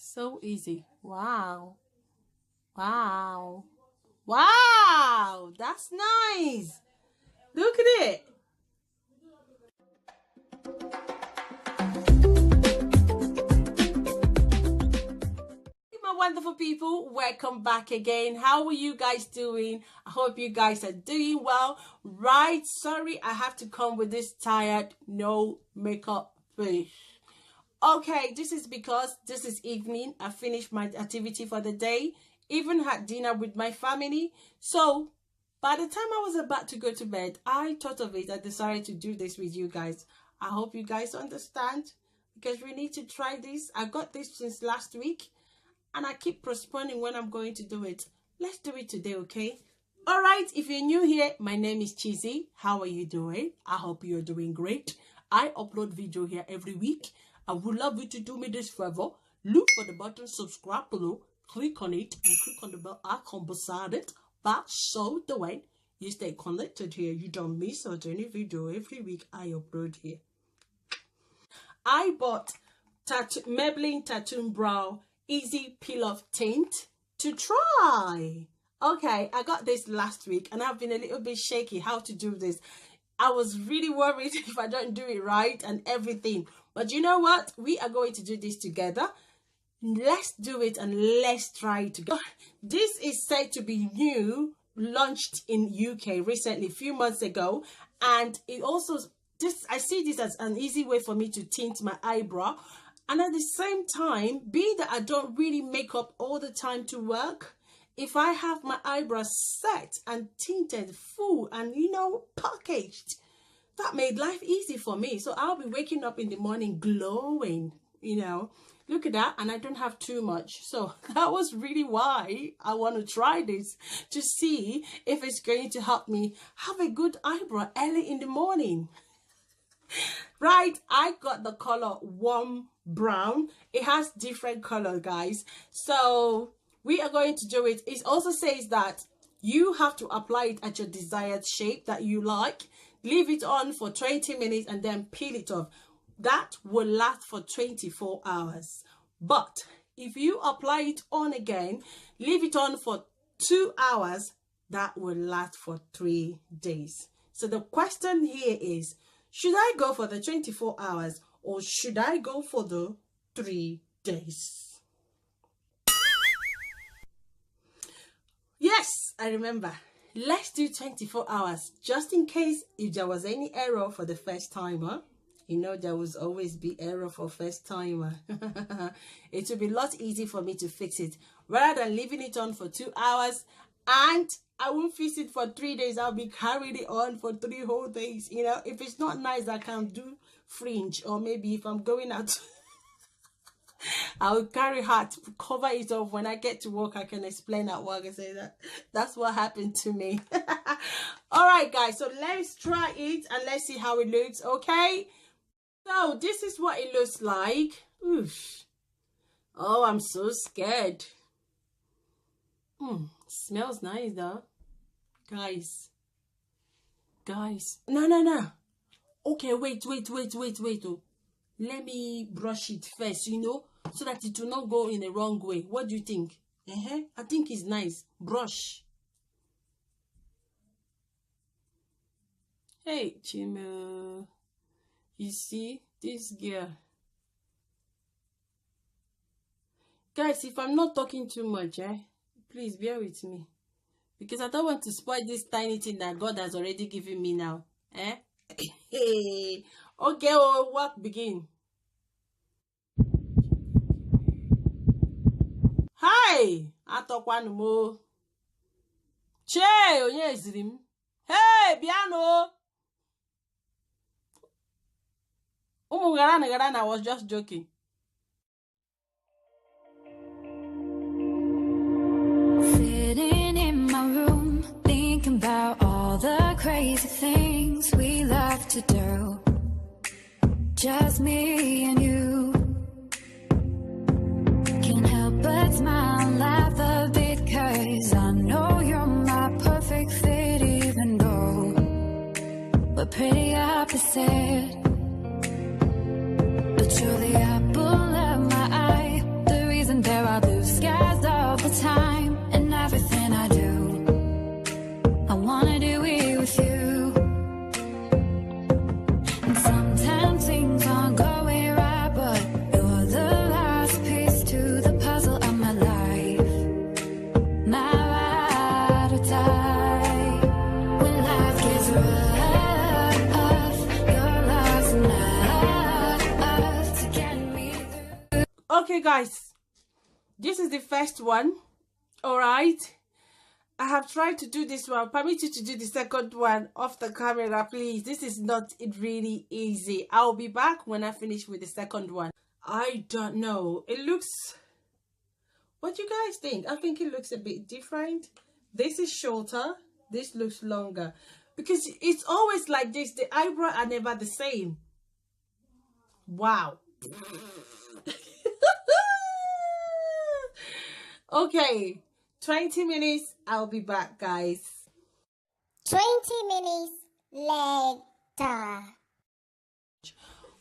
So easy. Wow. Wow. Wow. That's nice. Look at it. My wonderful people, welcome back again. How are you guys doing? I hope you guys are doing well. Right, sorry I have to come with this tired no makeup face. Okay, this is because this is evening. I finished my activity for the day, even had dinner with my family. So by the time I was about to go to bed, I thought of it. I decided to do this with you guys. I hope you guys understand, because we need to try this. I got this since last week and I keep postponing when I'm going to do it. Let's do it today, okay? All right, if you're new here, my name is Chizzy. How are you doing? I hope you're doing great. I upload video here every week. I would love you to do me this favor. Look for the button subscribe below, click on it, and click on the bell icon beside it. But so the way you stay connected here, you don't miss out any video every week I upload here. I bought Maybelline Tattoo Brow Easy Peel Off Tint to try. Okay, I got this last week and I've been a little bit shaky how to do this. I was really worried if I don't do it right and everything. But you know what? We are going to do this together. Let's do it and let's try it together. This is said to be new, launched in UK recently, a few months ago. And it also, I see this as an easy way for me to tint my eyebrow. And at the same time, being that I don't really make up all the time to work, if I have my eyebrows set and tinted full and, you know, packaged, that made life easy for me. So I'll be waking up in the morning glowing, you know. Look at that. And I don't have too much. So that was really why I want to try this, to see if it's going to help me have a good eyebrow early in the morning. Right, I got the color warm brown. It has different color, guys. So we are going to do it. It also says that you have to apply it at your desired shape that you like. Leave it on for 20 minutes and then peel it off. That will last for 24 hours. But if you apply it on again, leave it on for 2 hours, that will last for 3 days. So the question here is, should I go for the 24 hours or should I go for the 3 days? Yes, I remember. Let's do 24 hours, just in case if there was any error for the first timer. You know, there will always be error for first timer. It will be a lot easier for me to fix it rather than leaving it on for 2 hours and I won't fix it for 3 days. I'll be carrying it on for 3 whole days. You know, if it's not nice, I can do fringe, or maybe if I'm going out, I'll carry hat, cover it off. When I get to work, I can explain at work and say that's what happened to me. All right, guys, so let's try it and let's see how it looks, okay? So this is what it looks like. Oof. Oh, I'm so scared. Smells nice though. Guys. No. Okay, wait. Oh. Let me brush it first, you know, so that it will not go in the wrong way. What do you think? I think it's nice. Brush. Hey, Chimo. You see this girl? Guys, if I'm not talking too much, please bear with me. Because I don't want to spoil this tiny thing that God has already given me now. Okay, work begin. Hi! Atokwan mo. Che, onye ezrim. Hey, piano! Garana, I was just joking. Sitting in my room, thinking about all the crazy things we love to do. Just me and you. Can't help but smile, laugh a bit, 'cause I know you're my perfect fit, even though we're pretty opposite. But you're the apple of my eye, the reason Okay, guys, this is the first one. All right, I have tried to do this one. Permit you to do the second one off the camera, please. This is not really easy. I'll be back when I finish with the second one. I don't know. It looks... What do you guys think? I think it looks a bit different. This is shorter. This looks longer. Because it's always like this. The eyebrows are never the same. Wow. Okay. 20 minutes. I'll be back, guys. 20 minutes later.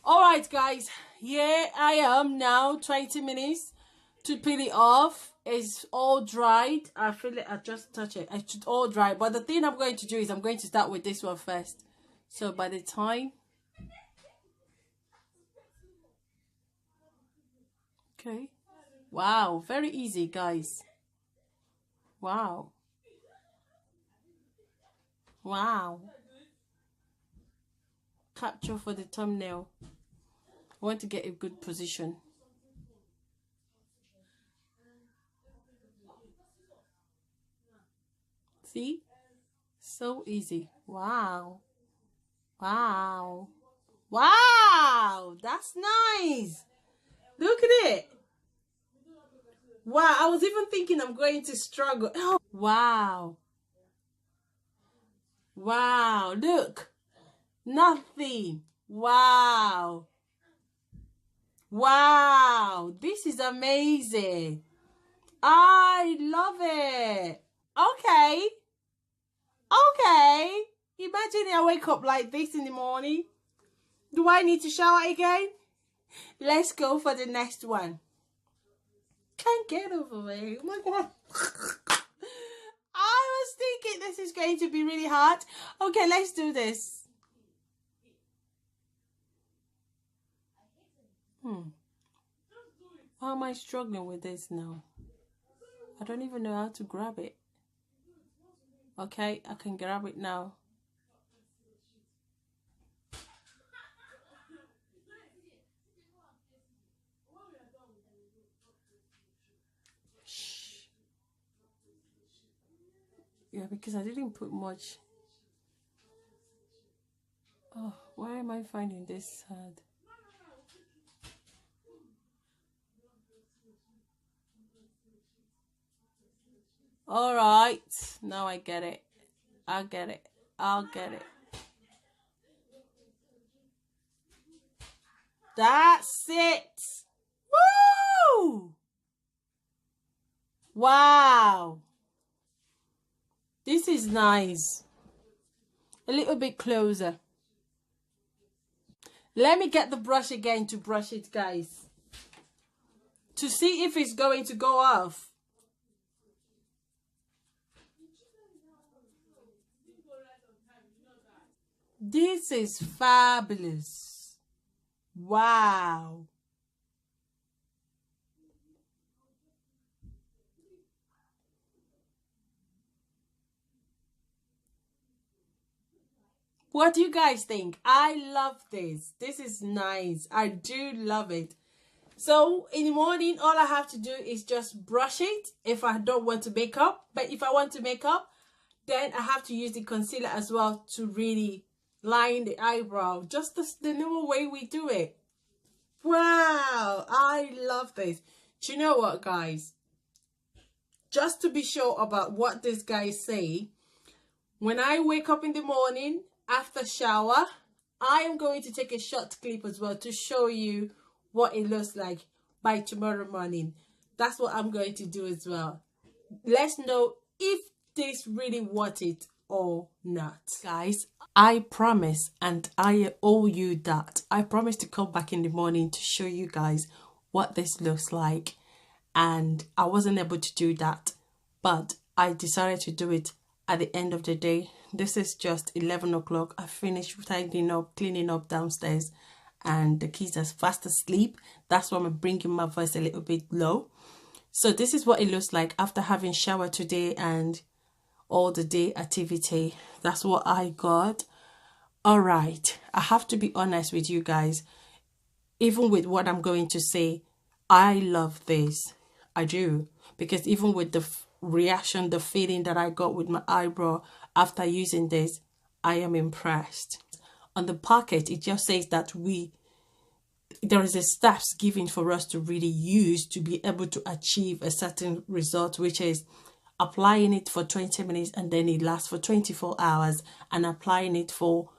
Alright, guys. Here I am now. 20 minutes to peel it off. It's all dried. I feel it. I just touch it. It's all dry. But the thing I'm going to do is I'm going to start with this one first. So by the time... Okay. Wow. Very easy, guys. Wow. Wow. Capture for the thumbnail. I want to get a good position. See? So easy. Wow. Wow. Wow. That's nice. Look at it. Wow. I was even thinking I'm going to struggle. Oh. Wow. Wow. Look. Nothing. Wow. Wow. This is amazing. I love it. Okay. Okay. Imagine I wake up like this in the morning. Do I need to shower again? Let's go for the next one. Can't get over it. Oh my God. I was thinking this is going to be really hard. Okay, let's do this. Why am I struggling with this now? I don't even know how to grab it. Okay, I can grab it now. Shh. Yeah, because I didn't put much. Oh, why am I finding this hard? All right, now I get it. I'll get it. I'll get it. That's it. Woo! Wow. This is nice. A little bit closer. Let me get the brush again to brush it, guys. To see if it's going to go off. This is fabulous. Wow. What do you guys think? I love this. This is nice. I do love it. So in the morning, all I have to do is just brush it if I don't want to make up. But if I want to make up, then I have to use the concealer as well to really line the eyebrow. Just the normal way we do it. Wow, I love this. Do you know what, guys? Just to be sure about what this guy say, when I wake up in the morning after shower, I am going to take a short clip as well to show you what it looks like by tomorrow morning. That's what I'm going to do as well. Let's know if this really worth it or not. Guys, I promise, and I owe you that. I promise to come back in the morning to show you guys what this looks like. And I wasn't able to do that, but I decided to do it at the end of the day. This is just 11 o'clock. I finished tidying up, cleaning up downstairs, and the kids are fast asleep. That's why I'm bringing my voice a little bit low. So this is what it looks like after having showered today and all the day activity. That's what I got. All right, I have to be honest with you guys. Even with what I'm going to say, I love this. I do. Because even with the reaction, the feeling that I got with my eyebrow after using this, I am impressed. On the packet, it just says that there is a steps given for us to really use to be able to achieve a certain result, which is applying it for 20 minutes and then it lasts for 24 hours, and applying it for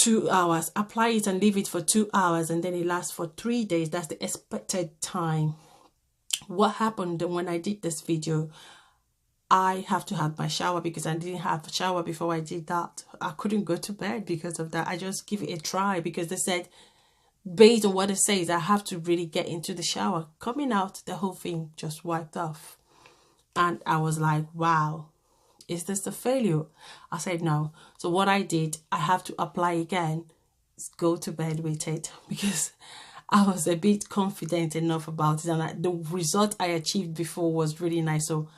2 hours, apply it and leave it for 2 hours, and then it lasts for 3 days. That's the expected time. What happened when I did this video, I have to have my shower because I didn't have a shower before I did that. I couldn't go to bed because of that. I just give it a try because they said, based on what it says, I have to really get into the shower. Coming out, the whole thing just wiped off. And I was like, wow, is this a failure? I said no. So what I did, I have to apply again, go to bed with it, because I was a bit confident enough about it, and the result I achieved before was really nice. So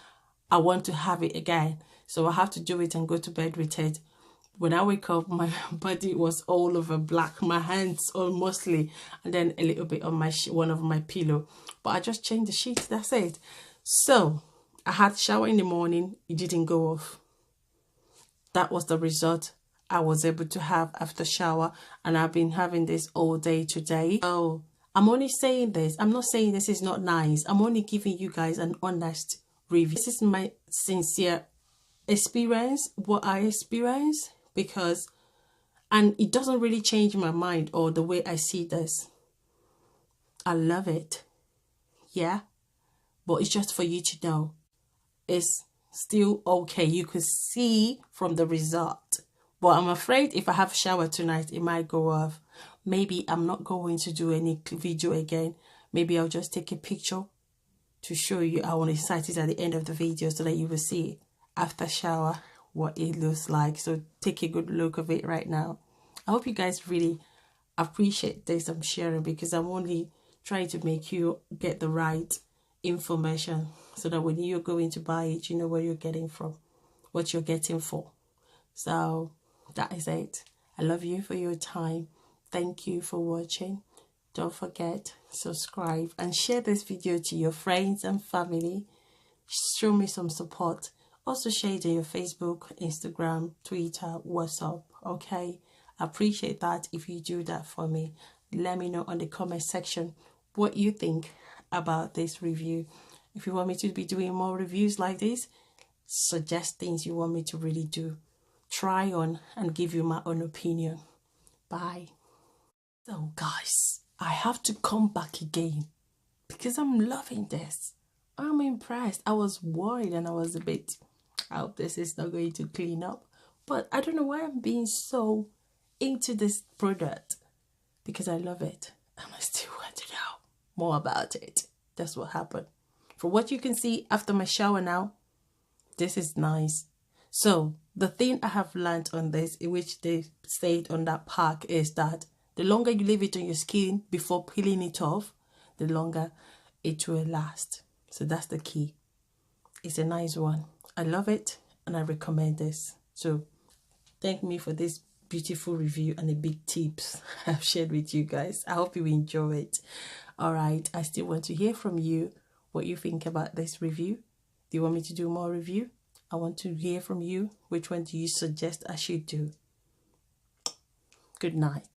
I want to have it again. So I have to do it and go to bed with it. When I wake up, my body was all over black, my hands all mostly, and then a little bit on my one of my pillow. But I just changed the sheet, that's it. So I had shower in the morning, it didn't go off. That was the result I was able to have after shower, and I've been having this all day today. So I'm only saying this, I'm not saying this is not nice. I'm only giving you guys an honest review. This is my sincere experience, what I experienced, because, and it doesn't really change my mind or the way I see this. I love it, yeah, but it's just for you to know it's still okay. You could see from the result, but I'm afraid if I have a shower tonight, it might go off. Maybe I'm not going to do any video again. Maybe I'll just take a picture to show you. I want to cite it at the end of the video so that you will see after shower what it looks like. So take a good look of it right now. I hope you guys really appreciate this I'm sharing, because I'm only trying to make you get the right information so that when you're going to buy it, you know where you're getting from, what you're getting for. So that is it. I love you for your time. Thank you for watching. Don't forget, subscribe and share this video to your friends and family. Show me some support. Also share it in your Facebook, Instagram, Twitter, WhatsApp. Okay, I appreciate that if you do that for me. Let me know on the comment section what you think about this review. If you want me to be doing more reviews like this, suggest things you want me to really do, try on, and give you my own opinion. Bye. So guys, I have to come back again because I'm loving this. I'm impressed. I was worried and I was a bit, I hope this is not going to clean up, but I don't know why I'm being so into this product, because I love it and I still want to know more about it. That's what happened. From what you can see after my shower now, this is nice. So the thing I have learned on this, which they said on that pack, is that the longer you leave it on your skin before peeling it off, the longer it will last. So that's the key. It's a nice one. I love it and I recommend this. So thank me for this beautiful review and the big tips I've shared with you guys. I hope you enjoy it. All right, I still want to hear from you what you think about this review. Do you want me to do more review? I want to hear from you. Which one do you suggest I should do? Good night.